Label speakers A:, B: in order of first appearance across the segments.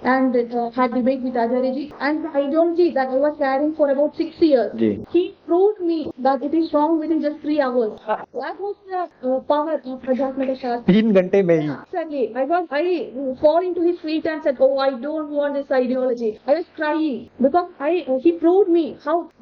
A: and had debate with Acharya ji. And the ideology that I was carrying for about 6 years, he proved me that it is wrong within just 3 hours. That was the power of Adhyatmika Shastra.
B: 3 घंटे में ही।
A: Exactly. I fall into his feet and said, "Oh, I don't want this ideology." I was crying because he proved me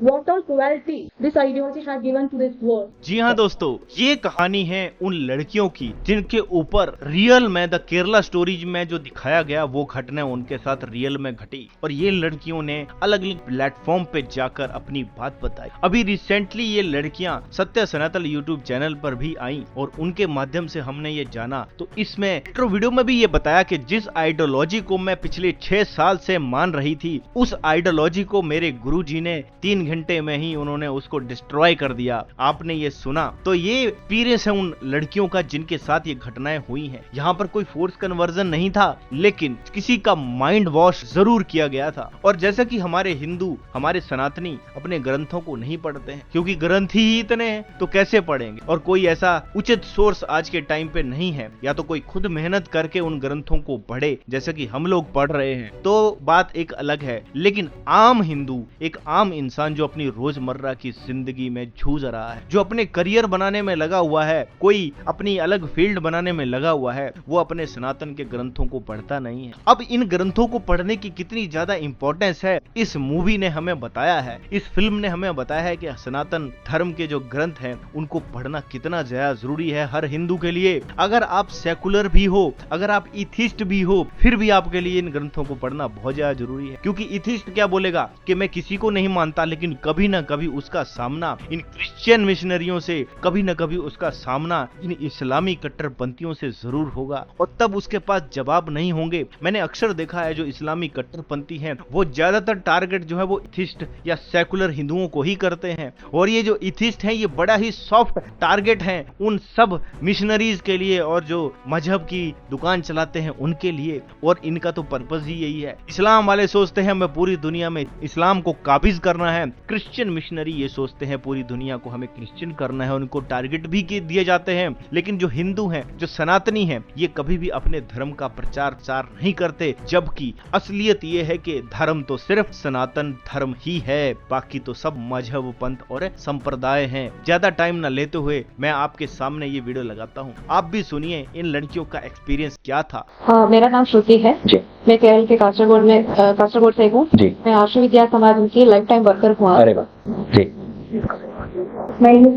A: what all quality this ideology had given to this world.
C: जी हाँ दोस्तों, ये कहानी है उन लड़कियों की जिनके ऊपर रियल में द केरला स्टोरीज में जो दिखाया गया वो घटना उनके साथ रियल में घटी, और ये लड़कियों ने अलग अलग प्लेटफॉर्म पे जाकर अपनी बात बताई। अभी रिसेंटली ये लड़कियां सत्य सनातन यूट्यूब चैनल पर भी आई और उनके माध्यम से हमने ये जाना। तो इसमें इंट्रो वीडियो में भी ये बताया कि जिस आइडियोलॉजी को मैं पिछले 6 साल से मान रही थी, उस आइडियोलॉजी को मेरे गुरुजी ने 3 घंटे में ही उन्होंने उसको डिस्ट्रॉय कर दिया। आपने ये सुना, तो ये एक्सपीरियंस है उन लड़कियों का जिनके साथ ये घटनाएं हुई हैं। यहाँ पर कोई फोर्स कन्वर्जन नहीं था, लेकिन किसी का माइंड वॉश जरूर किया गया था। और जैसा कि हमारे हिंदू, हमारे सनातनी अपने ग्रंथों को नहीं पढ़ते हैं, क्योंकि ग्रंथ ही इतने हैं, तो कैसे पढ़ेंगे। और कोई ऐसा उचित सोर्स आज के टाइम पे नहीं है, या तो कोई खुद मेहनत करके उन ग्रंथों को पढ़े जैसे कि हम लोग पढ़ रहे हैं, तो बात एक अलग है। लेकिन आम हिंदू, एक आम इंसान जो अपनी रोजमर्रा की जिंदगी में जूझ रहा है, जो अपने करियर बनाने में लगा हुआ है, कोई अपनी अलग फील्ड बनाने में लगा हुआ है, वो अपने सनातन के ग्रंथों को पढ़ता नहीं है। अब इन ग्रंथों को पढ़ने की कितनी ज्यादा इंपॉर्टेंस है, इस मूवी ने हमें बताया है, इस फिल्म ने हमें बताया है कि सनातन धर्म के जो ग्रंथ हैं उनको पढ़ना कितना ज्यादा जरूरी है हर हिंदू के लिए। अगर आप सेकुलर भी हो, अगर आप इथिस्ट भी हो, फिर भी आपके लिए इन ग्रंथों को पढ़ना बहुत ज्यादा जरूरी है। क्योंकि इथिस्ट क्या बोलेगा कि मैं किसी को नहीं मानता, लेकिन कभी ना कभी उसका सामना इन क्रिश्चियन मिशनरियों से, कभी ना कभी उसका सामना इन इस्लामी कट्टरपंथियों से जरूर होगा, और तब उसके पास जवाब नहीं होंगे। मैंने अक्सर देखा है जो इस्लामी कट्टरपंथी हैं वो ज्यादातर टारगेट जो है वो इथिस्ट या सेकुलर हिंदुओं को ही करते हैं, और ये जो इथिस्ट हैं ये बड़ा ही सॉफ्ट टारगेट हैं उन सब मिशनरीज के लिए और जो मजहब की दुकान चलाते हैं उनके लिए। और इनका तो पर्पस ही यही है। इस्लाम वाले सोचते हैं हमें पूरी दुनिया में इस्लाम को काबिज करना है, क्रिश्चियन मिशनरी ये सोचते हैं पूरी दुनिया को हमें क्रिश्चियन करना है, उनको टारगेट भी दिए जाते हैं। लेकिन जो हिंदू हैं, जो सनातनी हैं, ये कभी भी अपने धर्म का प्रचार नहीं करते, जबकि असलियत ये है कि धर्म तो सिर्फ सनातन धर्म ही है, बाकी तो सब मजहब, पंथ और संप्रदाय हैं। ज्यादा टाइम न लेते हुए मैं आपके सामने ये वीडियो लगाता हूँ, आप भी सुनिए इन लड़कियों का एक्सपीरियंस क्या था।
A: हाँ, मेरा नाम श्रुति है जी। मैं केरल के कासरगोड से हूँ जी। मैं आर्ष विद्या समाज की लाइफ टाइम वर्कर हूँ। अरे वाह जी। मैं केरला जी। मैं लाइफ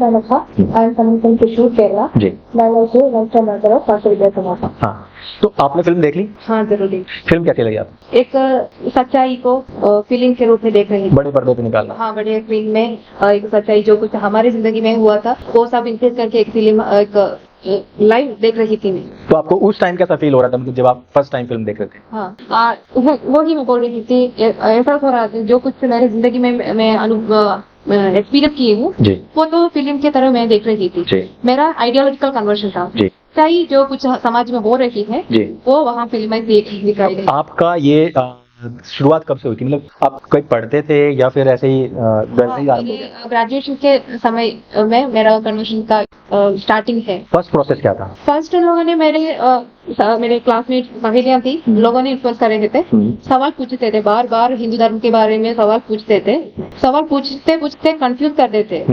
A: टाइम वर्कर हूँ आर्ष विद्या समाज।
B: हाँ, तो आपने फिल्म देख ली?
A: हाँ, जरूर देखी।
B: फिल्म कैसी लगी आपको?
A: एक सच्चाई को फीलिंग के रूप में देख रही हूँ, बड़े
B: पर्दे पे निकालना।
A: हाँ, बड़े स्क्रीन में एक सच्चाई जो कुछ हमारी जिंदगी में हुआ था वो सब इंक्लूड करके एक फिल्म, एक लाइव देख रही थी मैं।
B: तो आपको उस टाइम कैसा फील हो रहा था, मतलब जब आप फर्स्ट टाइम फिल्म देख रहे थे?
A: हाँ, वो ही मैं बोल रही थी, ऐसा हो रहा था जो कुछ मेरी जिंदगी में मैं एक्सपीरियंस किए हूँ वो तो फिल्म की तरह मैं देख रही थी। मेरा आइडियोलॉजिकल कन्वर्शन था, सही जो कुछ समाज में हो रही है वो वहाँ फिल्म में दिखाई गई।
B: आपका ये शुरुआत कब से हुई थी, मतलब आप कहीं पढ़ते थे या फिर ऐसे ही
A: ग्रेजुएशन के समय में मेरा कन्वर्शन का स्टार्टिंग है।
B: फर्स्ट प्रोसेस क्या था?
A: फर्स्ट लोगों ने मेरे क्लासमेट सहेलियां थी, लोगों ने इन्फ्लुएंस कर रहे थे, सवाल पूछते थे, बार बार हिंदू धर्म के बारे में सवाल पूछते थे, सवाल पूछते कंफ्यूज कर देते।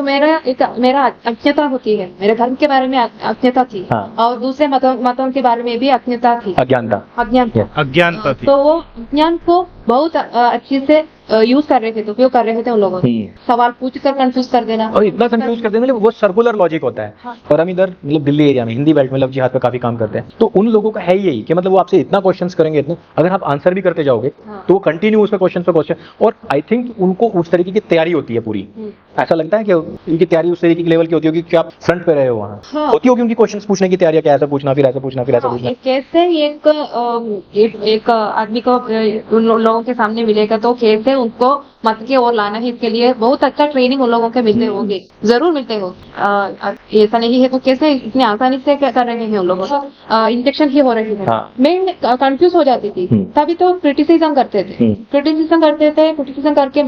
A: मेरा अज्ञता होती है, मेरे धर्म के बारे में अज्ञता थी। हाँ। और दूसरे मतों के बारे में भी अज्ञता थी, अज्ञानता थी। तो वो अज्ञान को बहुत अच्छे से यूज कर रहे थे, तो उपयोग कर रहे थे उन लोगों ने, सवाल पूछकर कंफ्यूज कर देना,
B: और इतना कंफ्यूज कर देना, मतलब वो सर्कुलर लॉजिक होता है। हाँ। और हम इधर मतलब दिल्ली एरिया में हिंदी बेल्ट में लव जिहाद पे काफी काम करते हैं, तो उन लोगों का है यही कि मतलब वो आपसे इतना क्वेश्चंस करेंगे, इतने अगर आप आंसर भी करते जाओगे तो वो कंटिन्यू उसमें क्वेश्चन पे क्वेश्चन, और आई थिंक उनको उस तरीके की तैयारी होती है पूरी। ऐसा लगता है कि इनकी तैयारी उस तरीके की लेवल की होती होगी कि आप फ्रंट पे रहे हो वहाँ। हाँ। होती होगी उनकी क्वेश्चन पूछने की तैयारी, क्या ऐसा पूछना, फिर ऐसा पूछना, फिर ऐसा पूछना।
A: कैसे एक आदमी को उन लोगों के सामने मिलेगा तो कैसे उनको मत के और लाना है। इसके लिए बहुत अच्छा ट्रेनिंग उन लोगों के मिलते होंगे, जरूर मिलते हो। ऐसा नहीं है तो कैसे इतनी आसानी से क्या कर रहे हैं उन लोगों को, इंजेक्शन ही हो रही है। मैं कंफ्यूज हो जाती थी, तभी तो क्रिटिसिज्म करते थे, क्रिटिसिज्म करके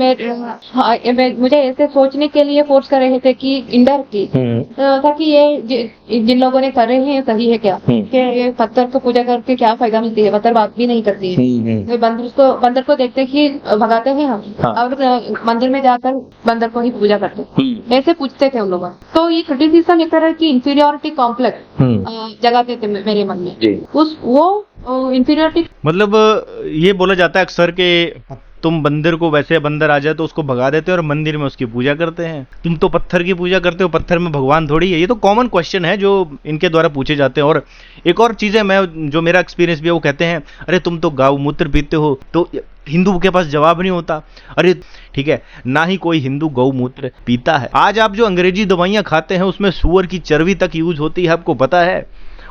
A: मुझे ऐसे सोचने के लिए फोर्स कर रहे थे कि इनडायरेक्टली ताकि ये जिन लोगों ने कर रहे हैं सही है क्या, कि ये पत्थर को पूजा करके क्या फायदा मिलती है, पत्थर बात भी नहीं करती है। बंदर को देखते ही भगाते हैं हम, और मंदिर में जाकर बंदर को ही पूजा करते, ऐसे पूछते थे उन लोग। तो ये क्रिटिसिज्म एक तरह की इंफीरियोरिटी कॉम्प्लेक्स जगाते थे मेरे मन में। वो इंफीरियोरिटी
C: मतलब ये बोला जाता है अक्सर के तुम बंदर को, वैसे बंदर आ जाए तो उसको भगा देते हो और मंदिर में उसकी पूजा करते हैं, तुम तो पत्थर की पूजा करते हो, पत्थर में भगवान थोड़ी है। ये तो कॉमन क्वेश्चन है जो इनके द्वारा पूछे जाते हैं। और एक और चीज है, मैं जो मेरा एक्सपीरियंस भी है, वो कहते हैं अरे तुम तो गौ मूत्र पीते हो। तो हिंदू के पास जवाब नहीं होता, अरे ठीक है, ना ही कोई हिंदू गौ मूत्र पीता है। आज आप जो अंग्रेजी दवाइयां खाते हैं उसमें सुअर की चर्बी तक यूज होती है, आपको पता है।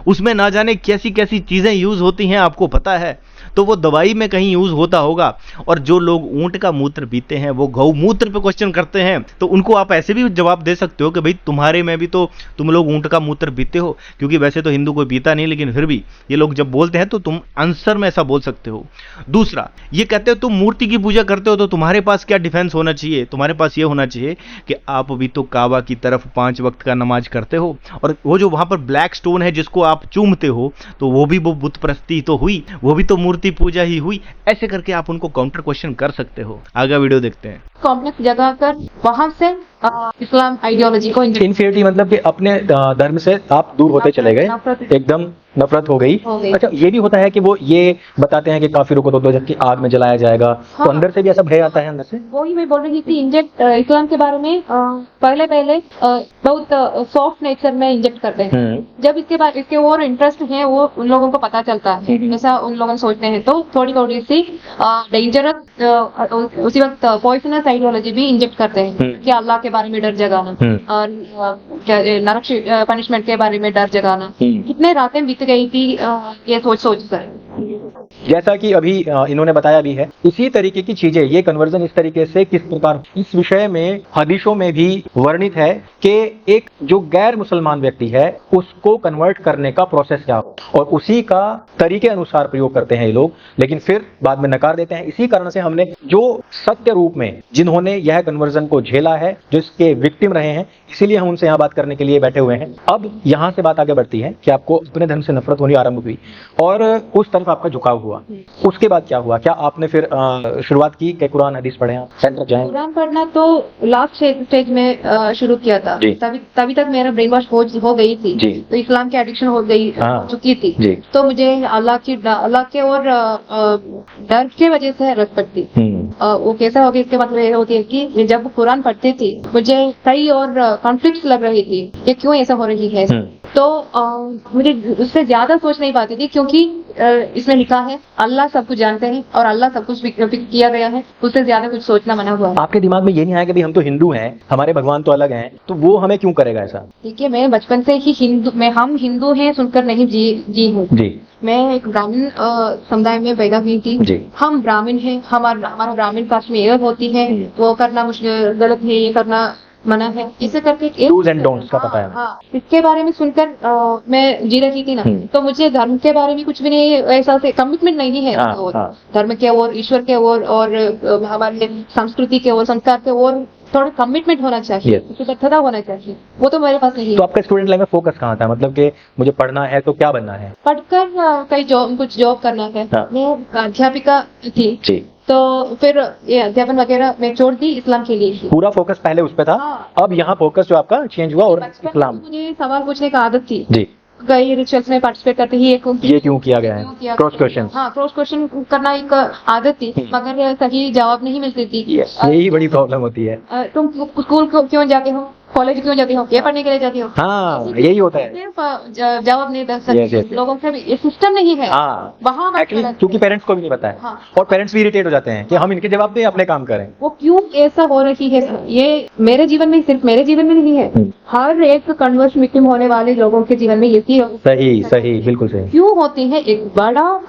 C: उसमें ना जाने कैसी कैसी चीजें यूज होती हैं, आपको पता है। तो वो दवाई में कहीं यूज होता होगा। और जो लोग ऊंट का मूत्र पीते हैं वो गौमूत्र पे क्वेश्चन करते हैं, तो उनको आप ऐसे भी जवाब दे सकते हो कि भाई तुम्हारे में भी तो तुम लोग ऊंट का मूत्र पीते हो, क्योंकि वैसे तो हिंदू कोई पीता नहीं, लेकिन फिर भी ये लोग जब बोलते हैं तो तुम आंसर में ऐसा बोल सकते हो। दूसरा, ये कहते हो तुम मूर्ति की पूजा करते हो तो तुम्हारे पास क्या डिफेंस होना चाहिए, तुम्हारे पास ये होना चाहिए कि आप भी तो काबा की तरफ 5 वक्त का नमाज करते हो, और वो जो वहां पर ब्लैक स्टोन है जिसको आप चूमते हो, तो वो भी वो बुत प्रस्ती तो हुई, वो भी तो मूर्ति पूजा ही हुई। ऐसे करके आप उनको काउंटर क्वेश्चन कर सकते हो। आगे वीडियो देखते हैं।
A: कॉम्प्लेक्स जगह कर वहां से इस्लाम आइडियोलॉजी को
B: इन्फीरियरिटी मतलब कि अपने धर्म से आप दूर होते चले गए, एकदम नफरत हो गई। अच्छा, ये भी होता है कि वो ये बताते हैं कि काफिरों को तो दोजख की आग में जलाया जाएगा। हाँ। तो अंदर से भी ऐसा भय आता है अंदर से।
A: वही मैं बोल रही थी, इंजेक्ट इस्लाम के बारे में पहले बहुत सॉफ्ट नेचर में इंजेक्ट करते हैं। जब इसके और इंटरेस्ट है वो उन लोगों को पता चलता है, ऐसा उन लोगों सोचते हैं, तो थोड़ी सी डेंजरस उसी वक्त पॉइजनस आइडियोलॉजी भी इंजेक्ट करते हैं कि अल्लाह के बारे में डर जगाना और नरक पनिशमेंट के बारे में डर जगाना। कितने रातें बीत गई थी ये सोच कर।
B: जैसा कि अभी इन्होंने बताया भी है, इसी तरीके की चीजें, ये कन्वर्जन इस तरीके से किस प्रकार इस विषय में हदीसों में भी वर्णित है कि एक जो गैर मुसलमान व्यक्ति है उसको कन्वर्ट करने का प्रोसेस क्या हो, और उसी का तरीके अनुसार प्रयोग करते हैं ये लोग, लेकिन फिर बाद में नकार देते हैं। इसी कारण से हमने जो सत्य रूप में जिन्होंने यह कन्वर्जन को झेला है, जो इसके विक्टिम रहे हैं, इसीलिए हम उनसे यहाँ बात करने के लिए बैठे हुए हैं। अब यहाँ से बात आगे बढ़ती है कि आपको अपने धर्म से नफरत होनी आरंभ हुई और उस तरफ आपका झुकाव हुआ। उसके बाद क्या हुआ? क्या आपने फिर शुरुआत की कि कुरान हदीस पढ़े, सेंटर जाएं?
A: कुरान पढ़ना तो लास्ट स्टेज में शुरू किया था, तभी तक मेरा ब्रेन वॉश हो गई थी, तो इस्लाम की एडिक्शन हो चुकी थी। तो मुझे अल्लाह के और डर के वजह से रेस्पेक्ट थी। वो कैसा हो गया, इसके मतलब ये होती है कि जब कुरान पढ़ती थी मुझे कई और कॉन्फ्लिक्ट्स लग रही थी, ये क्यों ऐसा हो रही है। तो मुझे उससे ज्यादा सोच नहीं पाती थी, क्योंकि इसमें लिखा है अल्लाह सब कुछ जानते हैं और अल्लाह सब कुछ फिक्स किया गया है, उससे ज्यादा कुछ सोचना मना हुआ है।
B: आपके दिमाग में ये नहीं आया कि हम तो हिंदू हैं, हमारे भगवान तो अलग हैं, तो वो हमें क्यों करेगा ऐसा?
A: देखिए, मैं बचपन से ही हम हिंदू हैं सुनकर नहीं जी हूँ जी। मैं एक ब्राह्मण समुदाय में पैदा हुई थी। हम ब्राह्मण हैं, हमारा ब्राह्मण कास्ट में ये होती है, वो करना मुश्किल गलत है, ये करना मना है, इसे करके
B: डूज एंड डोंट्स का पता है।
A: हाँ, इसके बारे में सुनकर मैं जी रही थी ना, तो मुझे धर्म के बारे में कुछ भी नहीं, ऐसा से कमिटमेंट नहीं है। धर्म के और ईश्वर के और हमारे संस्कृति के और संस्कार के और थोड़ा कमिटमेंट होना चाहिए, प्रतिबद्धता होना चाहिए, वो तो मेरे पास नहीं है।
B: तो आपका स्टूडेंट लाइफ में फोकस कहाँ था? मतलब कि मुझे पढ़ना है तो क्या बनना है?
A: पढ़कर कुछ जॉब करना है। मैं अध्यापिका थी, तो फिर ये अध्यापन वगैरह मैं छोड़ दी इस्लाम के लिए। पूरा
B: फोकस पहले उस पे था। अब यहाँ फोकस जो आपका चेंज हुआ और इस्लाम।
A: मुझे सवाल पूछने का आदत थी
B: जी,
A: कई रिचुअल्स में पार्टिसिपेट करते ही।
B: ये क्यों किया गया है? Cross question.
A: हाँ, क्रॉस क्वेश्चन करना एक आदत थी, मगर सही जवाब नहीं मिलती थी।
B: यही बड़ी प्रॉब्लम होती है।
A: तुम स्कूल क्यों जाते हो? कॉलेज क्यों जाती हो, ये पढ़ने के लिए जाती हो,
B: हाँ यही होता है।
A: सिर्फ जवाब नहीं दे
B: Yes,
A: सकते
B: yes.
A: लोगों से भी, ये सिस्टम नहीं है
B: हाँ
A: वहाँ मत
B: एक्चुअली
A: गलत
B: क्योंकि
A: है।
B: पेरेंट्स को भी नहीं पता है
A: हाँ।
B: और पेरेंट्स भी इरिटेट हो जाते हैं कि हम इनके जवाब दें अपने काम करें।
A: वो क्यों ऐसा हो रही है, ये मेरे जीवन में, सिर्फ मेरे जीवन में नहीं है, हर एक कन्वर्स विक्टिम होने वाले लोगों के जीवन में यही
B: सही सही बिल्कुल सही।
A: क्यों होती है। एक बड़ा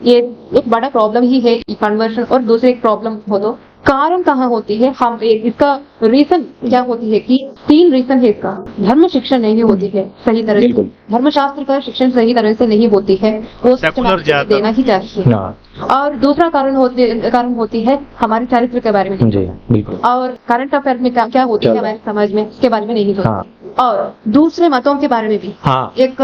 A: ये एक बड़ा प्रॉब्लम ही है कन्वर्शन, और दूसरी एक प्रॉब्लम हो तो कारण कहाँ होती है, हम इसका रीजन क्या होती है कि 3 रीजन है इसका। धर्म शिक्षण नहीं होती है सही तरह से,
B: बिल्कुल।
A: धर्मशास्त्र का शिक्षण सही तरह से नहीं होती है, वो
C: Secular
A: systematic
C: ज्यादा।
A: देना ही चाहिए।
B: हाँ
A: और दूसरा कारण होती है हमारे चरित्र के बारे में,
B: जी बिल्कुल।
A: और करंट अफेयर में क्या होती है
B: चलो।
A: हमारे समाज में, इसके बारे में नहीं सोचते।
B: हाँ।
A: और दूसरे मतों के बारे में भी
B: हाँ
A: एक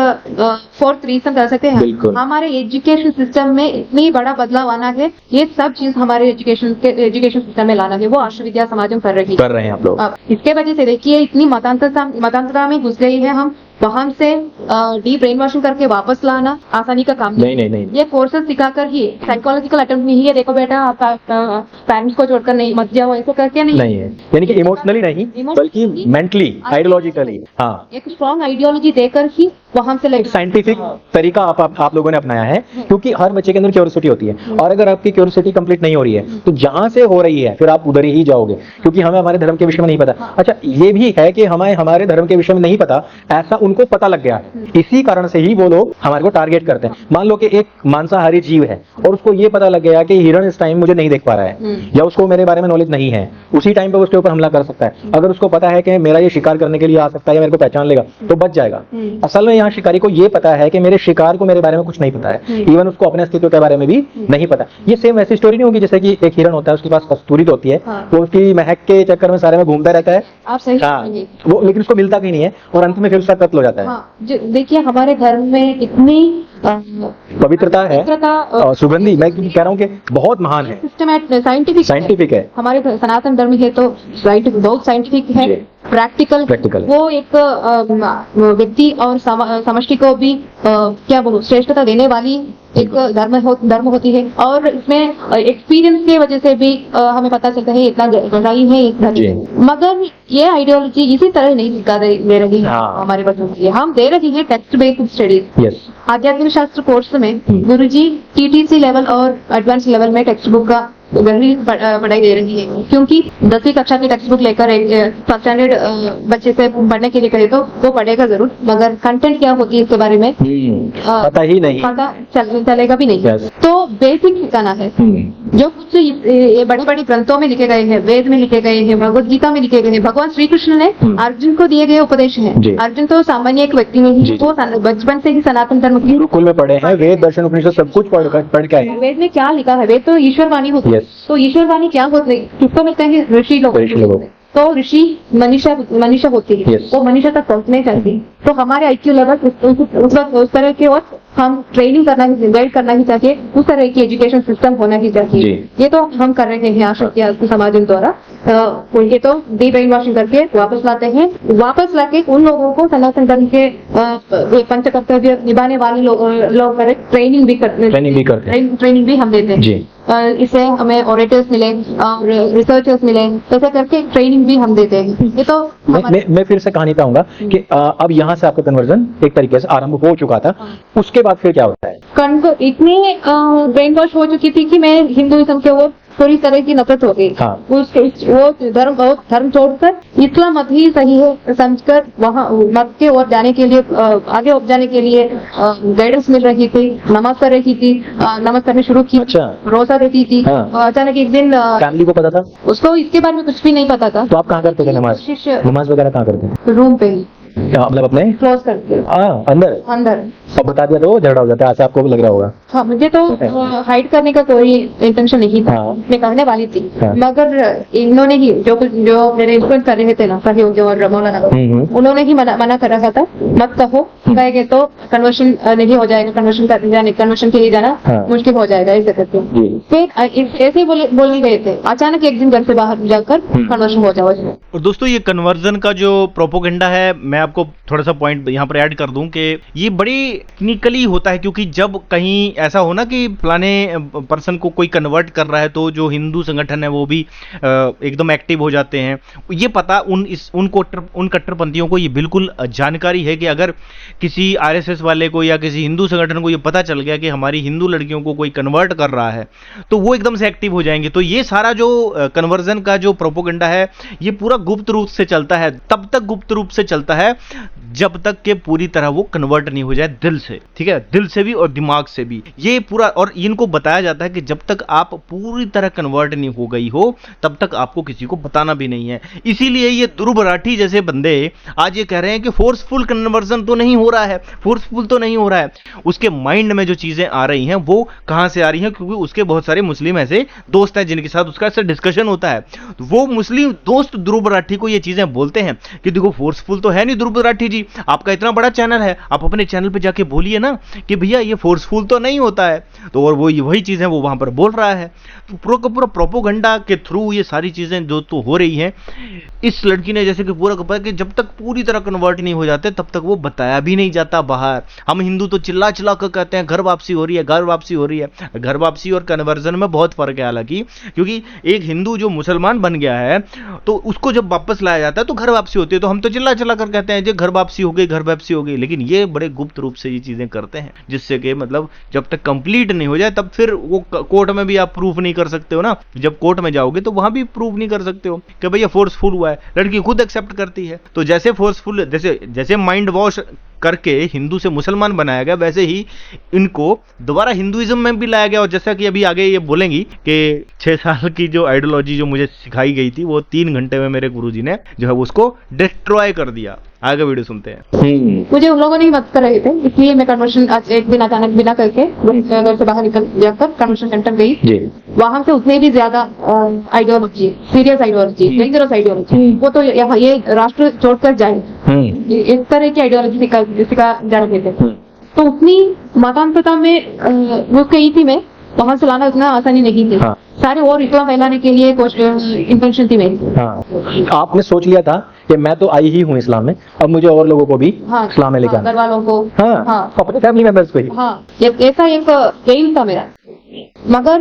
A: 4th रीजन कर सकते हैं।
B: बिल्कुल।
A: हमारे एजुकेशन सिस्टम में इतनी बड़ा बदलाव आना है, ये सब चीज हमारे एजुकेशन सिस्टम में लाना है, वो आश्रय विद्या समाज में कर रही है।
B: कर रहे हैं आप लोग।
A: अब इसके वजह से देखिए इतनी मतांतरता में घुस गई है, हम वहां से डीप ब्रेन वॉशिंग करके वापस लाना आसानी का काम
B: नहीं।
A: ये कोर्सेज सिखाकर ही साइकोलॉजिकल अटेम्प्ट नहीं है, देखो बेटा आप पेरेंट्स को छोड़कर नहीं मत जाओ, ऐसे करके नहीं
B: है, यानी कि इमोशनली नहीं बल्कि मेंटली आइडियोलॉजिकली। हाँ
A: एक स्ट्रॉन्ग आइडियोलॉजी देकर ही वहां से
B: एक साइंटिफिक तरीका आप लोगों ने अपनाया है, क्योंकि हर बच्चे के अंदर क्यूरियोसिटी होती है, और अगर आपकी क्यूरियोसिटी कंप्लीट नहीं हो रही है तो जहां से हो रही है फिर आप उधर ही जाओगे, क्योंकि हमें हमारे धर्म के विषय में नहीं पता। अच्छा ये भी है कि हमें हमारे धर्म के विषय में नहीं पता, ऐसा उनको पता लग गया है, इसी कारण से ही वो लोग हमारे को टारगेट करते हैं। मान लो कि एक मांसाहारी जीव है और उसको ये पता लग गया कि हिरण इस टाइम मुझे नहीं देख पा रहा है, या उसको मेरे बारे में नॉलेज नहीं है, उसी टाइम पर उसके ऊपर हमला कर सकता है। अगर उसको पता है कि मेरा ये शिकार करने के लिए आ सकता है या मेरे को पहचान लेगा तो बच जाएगा। असल में यहाँ शिकारी को ये पता है कि मेरे शिकार को मेरे बारे में कुछ नहीं पता है, इवन उसको अपने अस्तित्व के बारे में भी नहीं पता। ये सेम वैसी स्टोरी नहीं होगी जैसे कि एक हिरण होता है, उसके पास कस्तूरी तो होती है, वो उसकी महक के चक्कर में सारे में घूमता रहता है,
A: आप सही
B: हाँ वो, लेकिन उसको मिलता कहीं नहीं है और अंत में फिर उसका कत्ल हो जाता है।
A: हाँ, देखिए हमारे धर्म में इतनी
B: पवित्रता है और सुगंधी, मैं कह रहा हूँ कि बहुत महान है, साइंटिफिक है।
A: हमारे सनातन धर्म है तो बहुत साइंटिफिक है, प्रैक्टिकल। वो एक व्यक्ति और समष्टि को भी क्या बोलूं श्रेष्ठता देने वाली एक धर्म होती है, और इसमें एक्सपीरियंस की वजह से भी हमें पता चलता है इतना गहराई है इस धर्म। मगर ये आइडियोलॉजी इसी तरह नहीं सिखा दे रही है हमारे बच्चों के लिए, हम दे रही है टेक्स्ट बेस्ड स्टडीज। आध्यात्मिक शास्त्र कोर्स में गुरुजी TTC लेवल और एडवांस लेवल में टेक्स्ट बुक का गहरी पढ़ाई दे रही है, क्योंकि 10वीं कक्षा की टेक्स्ट बुक लेकर एक फर्स्ट स्टैंडर्ड बच्चे से पढ़ने के लिए कहे तो वो पढ़ेगा जरूर, मगर कंटेंट क्या होती है इसके बारे में
B: पता ही नहीं,
A: पता चलेगा भी नहीं। तो बेसिक सिखाना है, जो कुछ ये बड़े बड़े ग्रंथों में लिखे गए हैं, वेद में लिखे गए हैं, भगवद गीता में लिखे गए हैं, भगवान श्री कृष्ण ने अर्जुन को दिए गए उपदेश हैं। अर्जुन तो सामान्य एक व्यक्ति नहीं, वो बचपन से ही सनातन धर्म की
B: गुरुकुल में पढ़े हैं, वेद दर्शन उपनिषद सब कुछ पढ़ के आए।
A: वेद में क्या लिखा है, वेद तो ईश्वर वाणी होती है। तो ईश्वर वाणी क्या होती है, किसको मिलता है, ऋषि लोग। तो ऋषि मनीषा होती है, वो मनीषा तक पहुंचने चाहिए। तो हमारे IQ लेवल उस तरह के, और हम ट्रेनिंग करना ही, गाइड करना ही चाहिए, उस तरह की एजुकेशन सिस्टम होना ही चाहिए। ये तो हम कर रहे हैं आश्रय समाज द्वारा। ये तो डी ब्रेन वॉशिंग करके वापस लाते हैं, वापस लाके उन लोगों को सनातन धर्म के पंच कर्तव्य निभाने वाले लोग ट्रेनिंग भी हम देते हैं। इससे हमें ऑरेटर्स मिले और रिसर्चर्स मिले, ऐसा करके ट्रेनिंग भी हम देते हैं। ये तो
B: मैं फिर से कहानी पे आऊंगा कि अब यहाँ से आपका कन्वर्जन एक तरीके से आरंभ हो चुका था, उसके बाद फिर क्या होता है?
A: इतनी ब्रेन वॉश हो चुकी थी कि मैं हिंदुइज्म के वो पूरी तरह की नफरत हो गई। वो धर्म छोड़कर इस्लाम मत ही सही है समझकर वहाँ मत के ओर जाने के लिए, आगे जाने के लिए गाइडेंस मिल रही थी। नमाज कर रही थी, नमाज करनी शुरू की।
B: अच्छा।
A: रोजा देती थी। अचानक एक दिन
B: फैमिली को पता था,
A: उसको इसके बारे में कुछ भी नहीं पता था।
B: तो आप कहाँ करते थे नमाज वगैरह कहाँ करते थे?
A: रूम पे ही,
B: मतलब अपने
A: क्लोज करके अंदर।
B: अब बता दिया तो झगड़ा हो जाता है, ऐसा आपको भी लग रहा होगा?
A: हाँ, मुझे तो हाइड करने का कोई इंटेंशन नहीं था। मैं कहने वाली थी, मगर इन्होंने ही जो मेरे इन्फ्लुएंस कर रहे थे ना, सहयोगी और मौलाना, उन्होंने ही मना कर रखा था, मत कहो, कहेंगे तो कन्वर्शन नहीं हो जाएगा, कन्वर्शन के लिए जाना मुश्किल हो जाएगा, ऐसे करके फिर ऐसे ही बोलने गए थे। अचानक एक दिन घर से बाहर जाकर कन्वर्शन हो जाओ।
C: और दोस्तों ये कन्वर्जन का जो प्रोपोगेंडा है, मैं आपको थोड़ा सा पॉइंट यहाँ पर ऐड कर दूं कि ये बड़ी टेक्निकली होता है, क्योंकि जब कहीं ऐसा हो ना कि फलाने पर्सन को कोई कन्वर्ट कर रहा है तो जो हिंदू संगठन है वो भी एकदम एक्टिव हो जाते हैं। ये पता उन कट्टरपंथियों को ये बिल्कुल जानकारी है कि अगर किसी आरएसएस वाले को या किसी हिंदू संगठन को ये पता चल गया कि हमारी हिंदू लड़कियों को कोई कन्वर्ट कर रहा है तो वो एकदम से एक्टिव हो जाएंगे। तो ये सारा जो कन्वर्जन का जो प्रोपोगंडा है ये पूरा गुप्त रूप से चलता है, तब तक गुप्त रूप से चलता है जब तक कि पूरी तरह वो कन्वर्ट नहीं हो जाए दिल से, ठीक है, दिल से भी और दिमाग से भी। ये पूरा, और इनको बताया जाता है कि जब तक आप पूरी तरह कन्वर्ट नहीं हो गई हो तब तक आपको किसी को बताना भी नहीं है। इसीलिए ये ध्रुव राठी जैसे बंदे आज ये कह रहे हैं कि फोर्सफुल कन्वर्जन तो नहीं हो रहा है, फोर्सफुल तो नहीं हो रहा है। उसके माइंड में जो चीजें आ रही हैं वो कहां से आ रही हैं, क्योंकि उसके बहुत सारे मुस्लिम ऐसे दोस्त हैं जिनके साथ उसका ऐसा डिस्कशन होता है। तो वो मुस्लिम दोस्त ध्रुव राठी को ये चीजें बोलते हैं कि देखो फोर्सफुल तो है नहीं ध्रुव राठी जी, आपका इतना बड़ा चैनल है, आप अपने चैनल पे जाके बोलिए ना कि भैया ये फोर्सफुल तो नहीं होता है। तो और वो वही चीजें वो वहां पर बोल रहा है। तो पूरा का पूरा प्रोपोगंडा के थ्रू ये सारी चीजें जो तो हो रही हैं। इस लड़की ने जैसे कि पूरा का पूरा कि जब तक पूरी तरह कन्वर्ट नहीं हो जाते तब तक वो बताया भी नहीं जाता बाहर। हम हिंदू तो चिल्ला चिल्ला कर कहते हैं घर वापसी हो रही है, घर वापसी हो रही है। घर वापसी और कन्वर्जन में बहुत फर्क है हालांकि, क्योंकि एक हिंदू जो मुसलमान बन गया है तो उसको जब वापस लाया जाता है तो घर वापसी होती है। तो हम तो चिल्ला चिल्ला कर कहते हैं जी घर वापसी हो गई, घर वापसी हो गई, लेकिन ये बड़े गुप्त रूप से ये चीजें करते हैं जिससे कि मतलब जब तक कंप्लीट नहीं हो जाए तब फिर वो कोर्ट में भी आप प्रूफ नहीं कर सकते हो ना। जब कोर्ट में जाओगे तो वहां भी प्रूफ नहीं कर सकते हो कि भैया फोर्सफुल हुआ है। लड़की खुद एक्सेप्ट करती है। तो जैसे फोर्सफुल, जैसे माइंड वॉश करके हिंदू से मुसलमान बनाया गया, वैसे ही इनको दोबारा हिंदुइज्म में भी लाया गया। और जैसा कि अभी आगे ये बोलेंगी कि 6 साल की जो आइडियोलॉजी जो मुझे सिखाई गई थी वो 3 घंटे में मेरे गुरुजी ने जो है उसको डिस्ट्रॉय कर दिया। आगे वीडियो सुनते हैं।
A: मुझे उन लोगों ने ही मदद कर रहे थे, इसलिए मैं कन्वर्शन आज एक दिन अचानक बिना करके घर से बाहर निकल जाकर कन्वर्शन सेंटर गई। वहां से उतने भी ज्यादा ideology, serious ideology, dangerous ideology, वो तो यहाँ ये राष्ट्र छोड़कर जाए, इस तरह की आइडियोलॉजी सिखा जा रहे थे। तो उतनी मतांतरता में वो कही थी मैं, वहां से लाना उतना आसानी नहीं थी।
B: हाँ।
A: सारे और इस्लाम फैलाने के लिए इंटेंशन थी मेरी।
B: हाँ। आपने सोच लिया था कि मैं तो आई ही हूँ इस्लाम में, अब मुझे और लोगों को भी इस्लाम में लेकर
A: घर वालों को,
B: अपने फैमिली मेंबर्स को ही।
A: हाँ, ऐसा एक एम था मेरा। मगर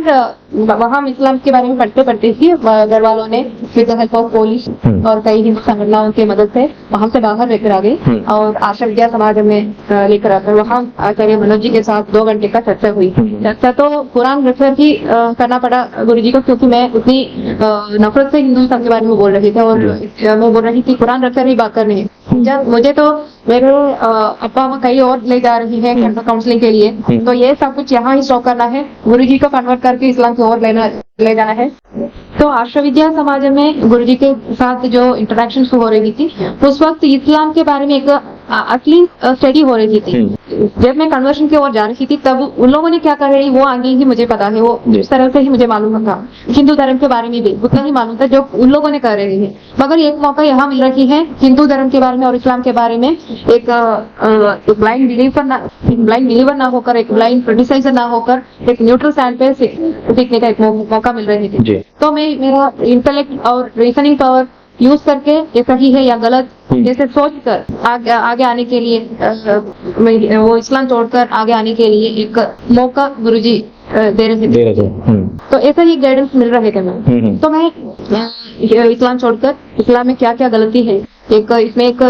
A: वहाँ इस्लाम के बारे में पढ़ते पढ़ते ही घर वालों ने with the help of police और कई हिंदू संगठनों की मदद से वहाँ से बाहर लेकर आ गए और आशा विद्या समाज में लेकर आकर वहाँ आचार्य मनोज जी के साथ 2 घंटे का चर्चा हुई। चर्चा तो कुरान रेफर ही करना पड़ा गुरु जी को, क्योंकि मैं उतनी नफरत से हिंदू के बारे में बोल रही थी और मैं बोल रही थी कुरान रेफर ही बात करनी है। जब मुझे तो मेरे अपा कहीं और ले जा रही है काउंसलिंग के लिए, तो ये सब कुछ यहाँ ही स्टॉप करना है, गुरु जी को कन्वर्ट करके इस्लाम की ओर ले जाना है। तो आशा विद्या समाज में गुरुजी के साथ जो इंटरेक्शन हो रही थी उस वक्त इस्लाम के बारे में एक असली स्टडी हो रही थी। जब मैं कन्वर्शन की ओर जा रही थी तब उन लोगों ने क्या कर रही वो आगे ही मुझे पता है, वो इस तरह से ही मुझे मालूम था। हिंदू धर्म के बारे में भी उतना ही मालूम था जो उन लोगों ने कर रहे हैं। मगर एक मौका यहाँ मिल रही है हिंदू धर्म के बारे में और इस्लाम के बारे में एक ब्लाइंड बिलीवर ना होकर, एक ब्लाइंड क्रिटिसाइजर ना होकर, एक न्यूट्रल स्टैंड पे सीखने का एक मौका मिल रही थी। तो मैं मेरा इंटेलेक्ट और रीजनिंग पावर यूज करके ये सही है या गलत जैसे सोच कर आगे आने के लिए वो इस्लाम छोड़कर आगे आने के लिए एक मौका गुरुजी दे रहे थे। तो ऐसा ही गाइडेंस मिल रहे थे मैं। तो मैं इस्लाम छोड़कर इस्लाम में क्या क्या गलती है, एक इसमें एक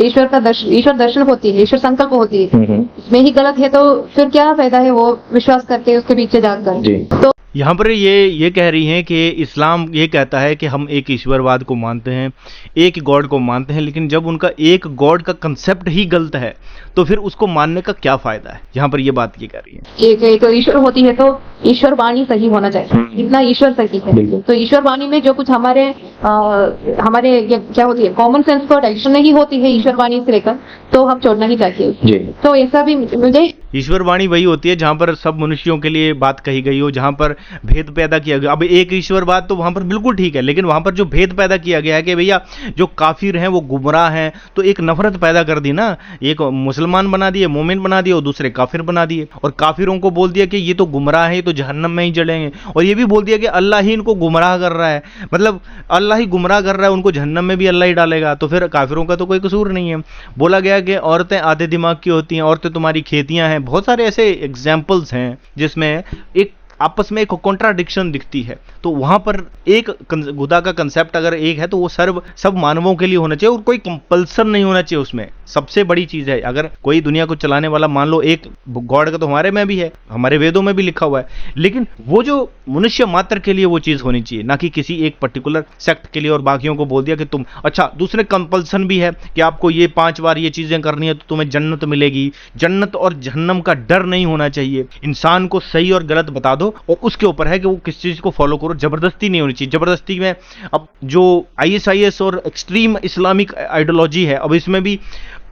A: ईश्वर दर्शन होती है, ईश्वर संकल्प होती है, इसमें ही गलत है तो फिर क्या फायदा है वो विश्वास करके उसके पीछे जाकर। तो
C: यहाँ पर ये कह रही हैं कि इस्लाम ये कहता है कि हम एक ईश्वरवाद को मानते हैं, एक गॉड को मानते हैं, लेकिन जब उनका एक गॉड का कंसेप्ट ही गलत है तो फिर उसको मानने का क्या फायदा है। यहाँ पर ये बात ये कह रही है।
A: एक ईश्वर होती है तो ईश्वर वाणी सही होना चाहिए, इतना ईश्वर सही है। तो ईश्वर वाणी में जो कुछ हमारे क्या होती है कॉमन सेंस को डायरेक्शन नहीं होती है ईश्वर वाणी से लेकर, तो हम छोड़ना ही चाहिए। तो ऐसा भी मुझे
C: ईश्वर वाणी वही होती है जहाँ पर सब मनुष्यों के लिए बात कही गई हो, जहाँ पर भेद पैदा किया गया। अब एक ईश्वरवाद तो वहां पर बिल्कुल ठीक है, लेकिन वहां पर जो भेद पैदा किया गया है कि भैया जो काफिर हैं वो गुमराह हैं, तो एक नफरत पैदा कर दी ना, एक मुसलमान बना दिए, मोमिन बना दिए और दूसरे काफिर बना दिए, और काफिरों को बोल दिया कि ये तो गुमराह है, ये तो जहन्नम में ही जलेंगे, और ये भी बोल दिया कि अल्लाह ही इनको गुमराह कर रहा है, मतलब अल्लाह ही गुमराह कर रहा है, उनको जहन्नम में भी अल्लाह ही डालेगा, तो फिर काफिरों का तो कोई कसूर नहीं है। बोला गया कि औरतें आधे दिमाग की होती हैं, औरतें तुम्हारी खेतियां हैं, बहुत सारे ऐसे एग्जाम्पल्स हैं जिसमें एक आपस में एक कॉन्ट्राडिक्शन दिखती है। तो वहां पर एक खुदा का कंसेप्ट अगर एक है तो वो सब मानवों के लिए होना चाहिए, और कोई कंपल्सन नहीं होना चाहिए उसमें। सबसे बड़ी चीज है, अगर कोई दुनिया को चलाने वाला, मान लो एक गॉड का तो हमारे में भी है, हमारे वेदों में भी लिखा हुआ है, लेकिन वो जो मनुष्य मात्र के लिए वो चीज होनी चाहिए, ना कि किसी एक पर्टिकुलर सेक्ट के लिए, और बाकियों को बोल दिया कि तुम अच्छा। दूसरे कंपल्सन भी है कि आपको ये 5 बार ये चीजें करनी है तो तुम्हें जन्नत मिलेगी। जन्नत और जहन्नम का डर नहीं होना चाहिए, इंसान को सही और गलत बता दो और उसके ऊपर है कि वो किस चीज को फॉलो करो। जबरदस्ती नहीं होनी चाहिए। जबरदस्ती में अब जो ISIS और एक्सट्रीम इस्लामिक आइडियोलॉजी है, अब इसमें भी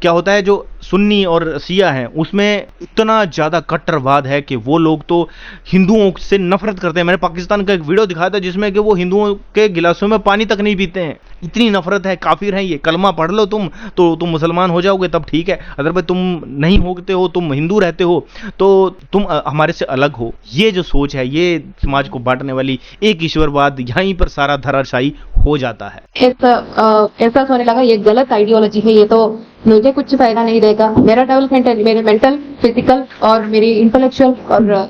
C: क्या होता है, जो सुन्नी और शिया हैं उसमें इतना ज्यादा कट्टरवाद है कि वो लोग तो हिंदुओं से नफरत करते हैं। मैंने पाकिस्तान का एक वीडियो दिखाया था जिसमें कि वो हिंदुओं के गिलासों में पानी तक नहीं पीते हैं, इतनी नफरत है। काफिर है ये, कलमा पढ़ लो तुम तो तुम मुसलमान हो जाओगे तब ठीक है, अगर भाई तुम नहीं होते हो, तुम हिंदू रहते हो तो तुम हमारे से अलग हो। ये जो सोच है, ये समाज को बांटने वाली एक ईश्वरवाद, यहीं पर सारा धराशायी हो जाता है।
A: ऐसा होने लगा ये गलत आइडियोलॉजी है, ये तो मुझे कुछ फायदा नहीं देगा। मेरा डेवलपमेंट है, मेरे मेंटल, फिजिकल और मेरी इंटेलेक्चुअल और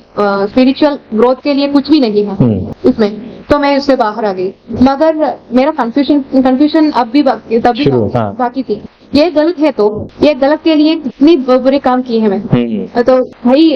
A: स्पिरिचुअल ग्रोथ के लिए कुछ भी नहीं है इसमें, तो मैं उससे बाहर आ गई। मगर मेरा कंफ्यूजन अब भी तब भी बाकी थी। ये गलत है तो ये गलत के लिए कितनी बुरे काम किए हैं मैं। तो भाई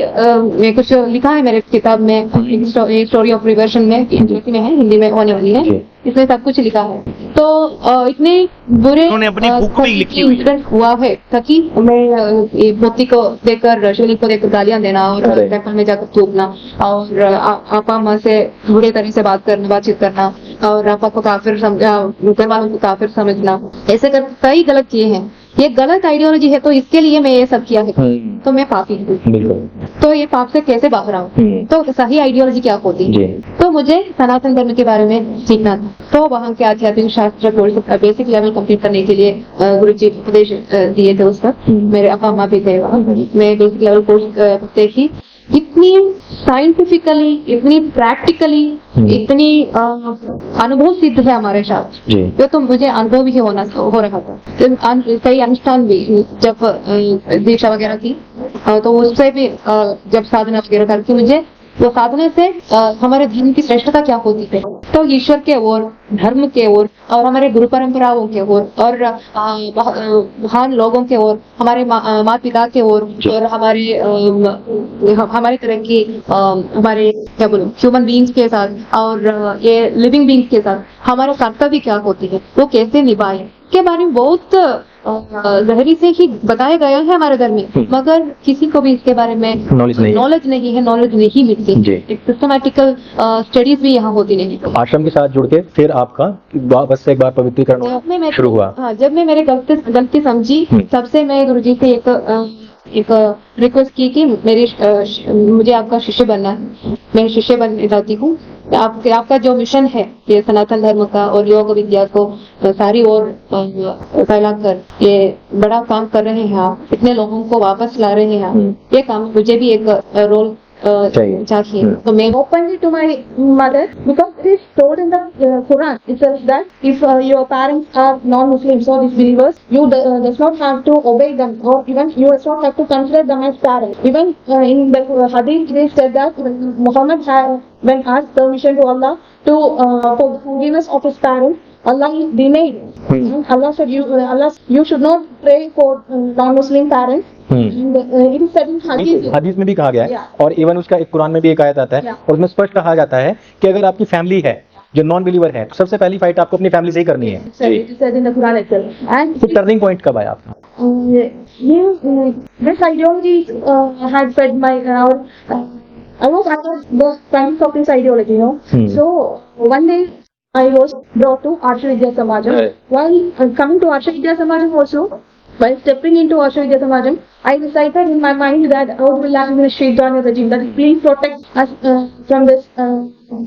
A: मैं कुछ लिखा है मेरे किताब में, एक स्टोरी ऑफ रिवर्शन में, अंग्रेजी में है, हिंदी में होने वाली है, इसमें सब कुछ लिखा है। तो इतने बुरे इंसिडेंट हुआ है ताकि मैं मूर्ति को देखकर, शिवलिंग को देखकर गालियां देना और टेम्पल में जाकर थूकना और आपा अम्मा से बुरे तरह से बातचीत करना और आपा को काफिर घर वालों को काफिर समझना, ऐसे कर कई गलत किए हैं। ये गलत आइडियोलॉजी है तो इसके लिए मैं ये सब किया है, तो मैं पापी हूँ। तो ये पाप से कैसे बाहर आऊँ? तो सही आइडियोलॉजी क्या होती है? तो मुझे सनातन धर्म के बारे में सीखना था। तो वहाँ के आध्यात्मिक शास्त्र कोर्स बेसिक लेवल कंप्लीट करने के लिए गुरु जी उपदेश दिए थे उस वक्त। मेरे अपा अम्मा भी थे वहाँ। मैं बेसिक लेवल कोर्स देखी, इतनी साइंटिफिकली, इतनी प्रैक्टिकली, इतनी अनुभव सिद्ध है हमारे साथ, ये तो मुझे अनुभव ही हो रहा था। कई अनुष्ठान भी जब दीक्षा वगैरह की तो उससे भी जब साधना वगैरह करके मुझे वो साधना से हमारे धर्म की श्रेष्ठता क्या होती है, तो ईश्वर के ओर, धर्म के ओर और हमारे गुरु परंपराओं के ओर और महान लोगों के ओर, हमारे माता पिता के ओर और हमारे तरह की हमारे क्या बोलूं ह्यूमन बींग्स के साथ और ये लिविंग बींग्स के साथ हमारे कर्तव्य क्या होती है, वो कैसे निभाए के बारे में बहुत गहरी से ही बताया गया है हमारे धर्म में। मगर किसी को भी इसके बारे में नॉलेज नहीं है, नॉलेज नहीं मिलती। एक सिस्टमैटिकल स्टडीज भी यहाँ होती नहीं।
B: आश्रम के साथ जुड़ के फिर आपका बस एक बार पवित्रीकरण शुरू हुआ।
A: हाँ, जब मैं मेरे गलती समझी, तब से मैं गुरुजी से एक रिक्वेस्ट की कि मुझे आपका शिष्य बनना है, मैं शिष्य बनना चाहती हूँ। आपका जो मिशन है ये सनातन धर्म का और योग विद्या को सारी ओर फैलाकर ये बड़ा काम कर रहे हैं आप, इतने लोगों को वापस ला रहे हैं आप, ये काम मुझे भी एक रोल चाहिए। तो मैं openly to my mother, because it is told in the Quran itself that if your parents are non-Muslims or disbelievers, you does not have to obey them, or even you does not have to consider them as parents. Even in the hadith it is said that Muhammad had, when asked permission to Allah to for forgiveness of his parents, Allah denied. Allah said you should not pray for non-Muslim parents. It is said in
B: हदीस में भी कहा गया है, और even उसका एक कुरान में भी एक आयत आता है और उसमें स्पष्ट कहा जाता है कि अगर आपकी फैमिली है जो नॉन बिलीवर है तो सबसे पहली फाइट आपको अपनी फैमिली से ही करनी है। तो टर्निंग पॉइंट कब आया आपका?
A: This ideology had fed my I was the practice of this ideology, you know. So one day I was brought to Arsha Vidya Samajam. While coming to Arsha Vidya Samajam also,
D: While stepping into Ashwagandha Samajam, I decided in my mind that how will I be a shaitan regime, that please protect us from this.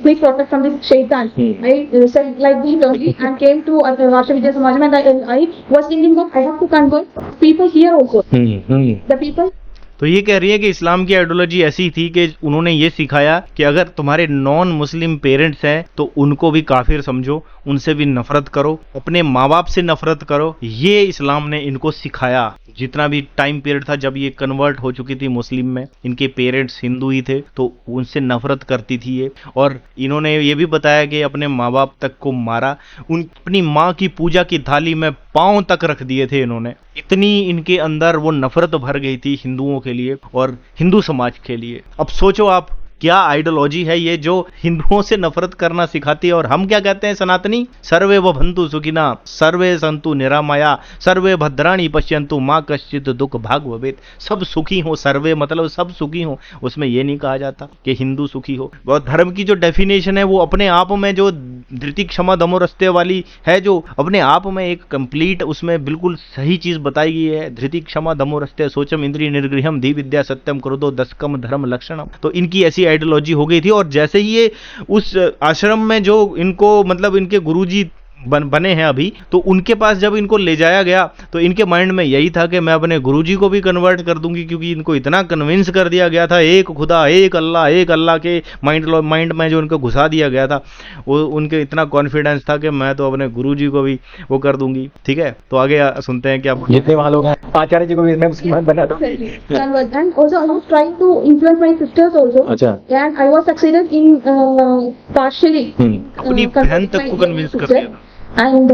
D: Please protect from this shaitan. I said like that only and came to Ashwagandha Samajam, and I was thinking that I have to convert people here also. The people.
C: तो ये कह रही है कि इस्लाम की ideology ऐसी थी कि उन्होंने ये सिखाया कि अगर तुम्हारे नॉन मुस्लिम पेरेंट्स हैं तो उनको भी काफिर समझो, उनसे भी नफरत करो, अपने माँ बाप से नफरत करो। ये इस्लाम ने इनको सिखाया। जितना भी टाइम पीरियड था जब ये कन्वर्ट हो चुकी थी मुस्लिम में, इनके पेरेंट्स हिंदू ही थे तो उनसे नफरत करती थी ये। और इन्होंने ये भी बताया कि अपने माँ बाप तक को मारा, अपनी माँ की पूजा की थाली में पांव तक रख दिए थे इन्होंने। इतनी इनके अंदर वो नफरत भर गई थी हिंदुओं के लिए और हिंदू समाज के लिए। अब सोचो आप, क्या आइडियोलॉजी है ये जो हिंदुओं से नफरत करना सिखाती है। और हम क्या कहते हैं सनातनी, सर्वे भवन्तु सुखिना सर्वे सन्तु निरामया सर्वे भद्राणि पश्यन्तु मां कश्चित् दुख भाग भवेत्। सब सुखी हो, सर्वे मतलब सब सुखी हो, उसमें ये नहीं कहा जाता कि हिंदू सुखी हो। और धर्म की जो डेफिनेशन है वो अपने आप में जो धृति क्षमा दमोरस्ते वाली है, जो अपने आप में एक कंप्लीट उसमें बिल्कुल सही चीज बताई गई है। धृति क्षमा दमोरस्ते शौचम इंद्रिय निर्गृहम धी विद्या सत्यम क्रोधो दशकम धर्म लक्षणम। तो इनकी ऐसी आइडियोलॉजी हो गई थी। और जैसे ही ये उस आश्रम में जो इनको मतलब इनके गुरुजी बने हैं अभी, तो उनके पास जब इनको ले जाया गया तो इनके माइंड में यही था कि मैं अपने गुरुजी को भी कन्वर्ट कर दूंगी, क्योंकि इनको इतना कन्विंस कर दिया गया था एक खुदा एक अल्लाह के माइंड में जो उनको घुसा दिया गया था, वो उनके इतना कॉन्फिडेंस था कि मैं तो अपने गुरुजी को भी वो कर दूंगी। ठीक है, तो आगे सुनते हैं क्या
B: जितने वहां लोग हैं, आचार्य जी को भी मैं मुसलमान बना दूं।
D: And also I was trying to influence my sisters also.
B: अच्छा।
D: And I was succeeded in partially.
C: अपनी बहन तक को कन्विंस कर दिया था।
D: And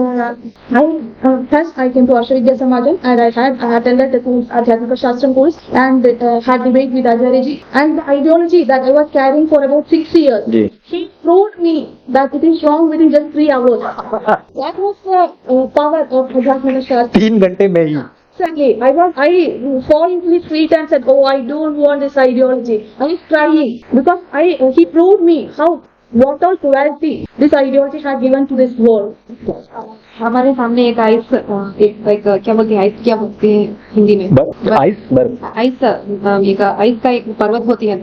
D: first I came to Ashwagandha Samajam and I attended the course, Adhyatmika Shastram course, and had debate with Acharya ji. And the ideology that I was carrying for about 6 years, he proved me that it is wrong within just 3 hours. That was the power of Adhyatmika Shastram.
B: 3 घंटे में ही।
D: Exactly. I fall into his feet and said, "Oh, I don't want this ideology." I was trying because he proved me what all cruelty this ideology had given to this world.
A: हमारे सामने एक ice क्या बोलते हैं, ice क्या बोलते हैं हिंदी में, आइस का एक पर्वत होती है,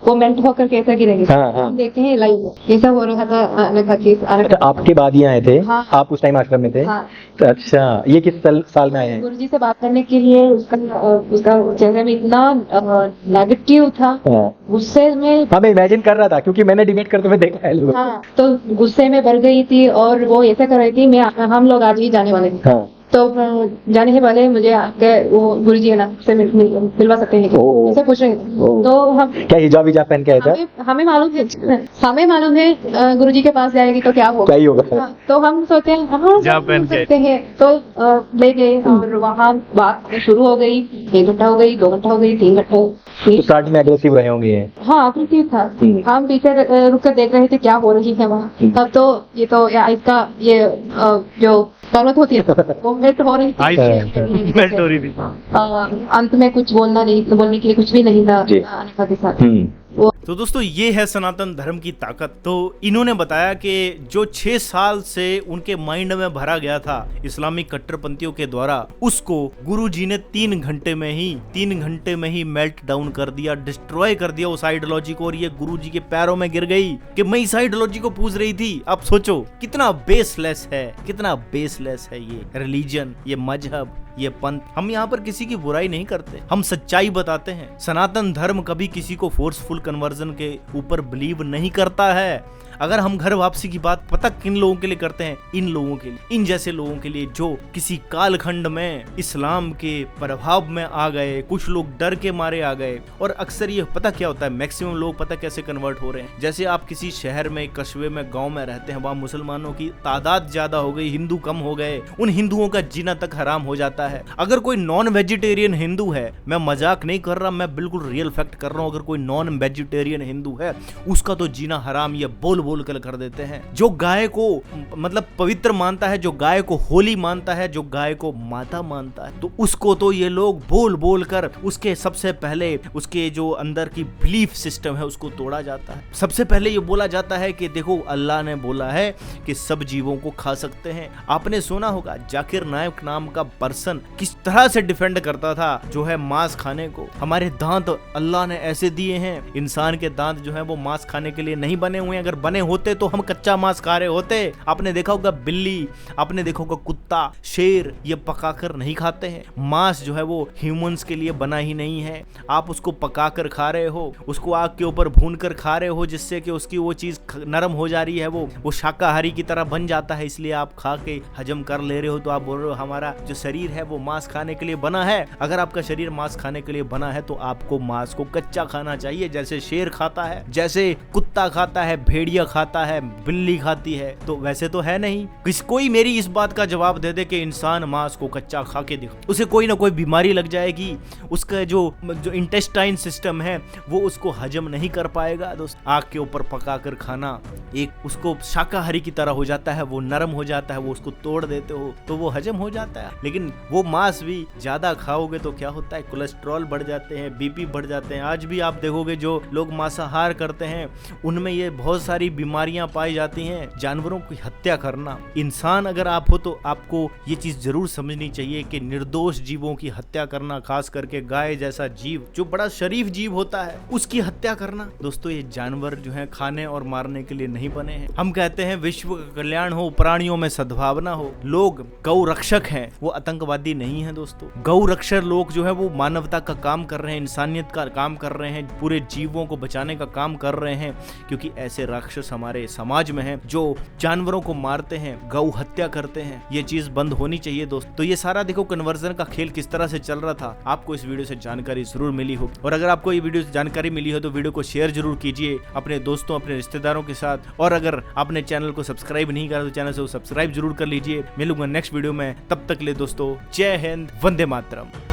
A: वो मेल्ट होकर कैसा गिरेंगे। हम देखते हैं लाइव कैसा हो रहा था।
B: आपके बाद ही आए थे। हाँ। आप उस टाइम आश्रम में थे।
A: हाँ।
B: तो अच्छा, ये किस साल में आए हैं?
A: गुरुजी से बात करने के लिए उसका चेहरे में इतना नेगेटिव था। गुस्से में
B: मैं इमेजिन कर रहा था क्योंकि मैंने डिबेट करते हुए देखा है लोग।
A: हाँ, तो गुस्से में भर गई थी और वो ऐसा कर रही थी, हम लोग आज ही जाने वाले थे। हाँ। तो जाने से पहले मुझे आके वो गुरुजी है ना से मिलवा सकते हैं, ऐसे पूछ रहे थे। तो हम
B: क्या हिजाब पहन के आए थे?
A: हमें मालूम है गुरुजी के पास जाएगी तो क्या होगा। हाँ, तो हम सोचते हैं हम सकते हैं, तो ले गए और वहाँ बात शुरू हो गई। 1 घंटा हो गई, 2 घंटा हो गई, 3 घंटा।
B: तो स्टार्ट में एग्रेसिव रहे होंगे।
A: हाँ, अग्रेसिव था। हम पीछे रुक कर देख रहे थे क्या हो रही है वहाँ। तब तो ये तो इसका ये जो पर्वत होती है वो मेल्ट हो रही थी। अंत में कुछ बोलने के लिए कुछ भी नहीं था अनिका के साथ।
C: तो दोस्तों, ये है सनातन धर्म की ताकत। तो इन्होंने बताया कि जो 6 साल से उनके माइंड में भरा गया था इस्लामिक कट्टरपंथियों के द्वारा, उसको गुरुजी ने 3 घंटे में ही मेल्ट डाउन कर दिया, डिस्ट्रॉय कर दिया उस आइडियोलॉजी को। और ये गुरुजी के पैरों में गिर गई कि मैं इस आइडियोलॉजी को पूछ रही थी। अब सोचो कितना बेसलेस है ये रिलीजन, ये मजहब, ये पंथ। हम यहाँ पर किसी की बुराई नहीं करते, हम सच्चाई बताते हैं। सनातन धर्म कभी किसी को फोर्सफुल कन्वर्जन के ऊपर बिलीव नहीं करता है। अगर हम घर वापसी की बात पता किन लोगों के लिए करते हैं, इन लोगों के लिए, इन जैसे लोगों के लिए जो किसी कालखंड में इस्लाम के प्रभाव में आ गए, कुछ लोग डर के मारे आ गए। और अक्सर ये पता क्या होता है, मैक्सिमम लोग पता कैसे कन्वर्ट हो रहे हैं। जैसे आप किसी शहर में, कस्बे में, गांव में रहते हैं, वहां मुसलमानों की तादाद ज्यादा हो गई, हिंदू कम हो गए, उन हिंदुओं का जीना तक हराम हो जाता है। अगर कोई नॉन वेजिटेरियन हिंदू है, मैं मजाक नहीं कर रहा, मैं बिल्कुल रियल फैक्ट कर रहा हूँ, अगर कोई नॉन वेजिटेरियन हिंदू है उसका तो जीना हराम। ये बोल बोल कर देते हैं। जो गाय को मतलब पवित्र मानता है, जो गाय को होली मानता है, जो गाय को माता मानता है, तो उसको तो ये लोग बोल बोल कर उसके सबसे पहले उसके जो अंदर की बिलीफ सिस्टम है उसको तोड़ा जाता है। सबसे पहले ये बोला जाता है कि देखो अल्लाह ने बोला है कि सब जीवों को खा सकते हैं। आपने सुना होगा जाकिर नायक नाम का पर्सन किस तरह से डिफेंड करता था जो है मांस खाने को। हमारे दांत अल्लाह ने ऐसे दिए हैं, इंसान के दांत जो है वो मांस खाने के लिए नहीं बने हुए हैं। अगर बने होते तो हम कच्चा मांस खा रहे होते। आपने देखा होगा बिल्ली, आपने देखा होगा कुत्ता, शेर, ये पकाकर नहीं खाते हैं। मांस जो है वो ह्यूमंस के लिए बना ही नहीं है। आप उसको पकाकर खा रहे हो, उसको आग के ऊपर भून कर खा रहे हो, जिससे कि उसकी वो चीज नरम हो जा रही है, वो शाकाहारी की तरह बन जाता है, इसलिए आप खा के हजम कर ले रहे हो। तो आप बोल रहे हो हमारा जो शरीर है वो मांस खाने के लिए बना है। अगर आपका शरीर मांस खाने के लिए बना है तो आपको मांस को कच्चा खाना चाहिए, जैसे शेर खाता है, जैसे कुत्ता खाता है, भेड़िया खाता है, बिल्ली खाती है। तो वैसे तो है नहीं। कोई मेरी इस बात का जवाब दे दे कि इंसान मांस को कच्चा खा के दिखा, उसे कोई ना कोई बीमारी लग जाएगी, उसका जो इंटेस्टाइन सिस्टम है वो उसको हजम नहीं कर पाएगा। दोस्त, आग के ऊपर पका कर खाना एक उसको शाकाहारी की तरह हो जाता है, वो नरम हो जाता है, वो उसको तोड़ देते हो तो वो हजम हो जाता है। लेकिन वो मांस भी ज्यादा खाओगे तो क्या होता है, कोलेस्ट्रॉल बढ़ जाते हैं, बीपी बढ़ जाते हैं। आज भी आप देखोगे जो लोग मांसाहार करते हैं उनमें ये बहुत सारी बीमारियां पाई जाती हैं। जानवरों की हत्या करना, इंसान अगर आप हो तो आपको ये चीज जरूर समझनी चाहिए कि निर्दोष जीवों की हत्या करना, खास करके गाय जैसा जीव जो बड़ा शरीफ जीव होता है उसकी हत्या करना। दोस्तों, ये जानवर जो है खाने और मारने के लिए नहीं बने हैं। हम कहते हैं विश्व का कल्याण हो, प्राणियों में सद्भावना हो। लोग गौ रक्षक हैं, वो आतंकवादी नहीं है। दोस्तों, गौ रक्षक लोग जो है वो मानवता का काम कर रहे हैं, इंसानियत का काम कर रहे हैं, पूरे जीवों को बचाने का काम कर रहे हैं, क्योंकि ऐसे राक्षस हमारे समाज में हैं जो जानवरों को मारते हैं, गौ हत्या करते हैं। ये चीज बंद होनी चाहिए दोस्तों। तो ये सारा देखो कन्वर्जन का खेल किस तरह से चल रहा था। आपको इस वीडियो से जानकारी जरूर मिली हो, और अगर आपको ये वीडियो से जानकारी मिली हो तो वीडियो को शेयर जरूर कीजिए अपने दोस्तों, अपने रिश्तेदारों के साथ। और अगर आपने चैनल को सब्सक्राइब नहीं करा तो चैनल से सब्सक्राइब जरूर कर लीजिए। मिलूंगा नेक्स्ट वीडियो में, तब तक ले दोस्तों, जय हिंद, वंदे मातरम।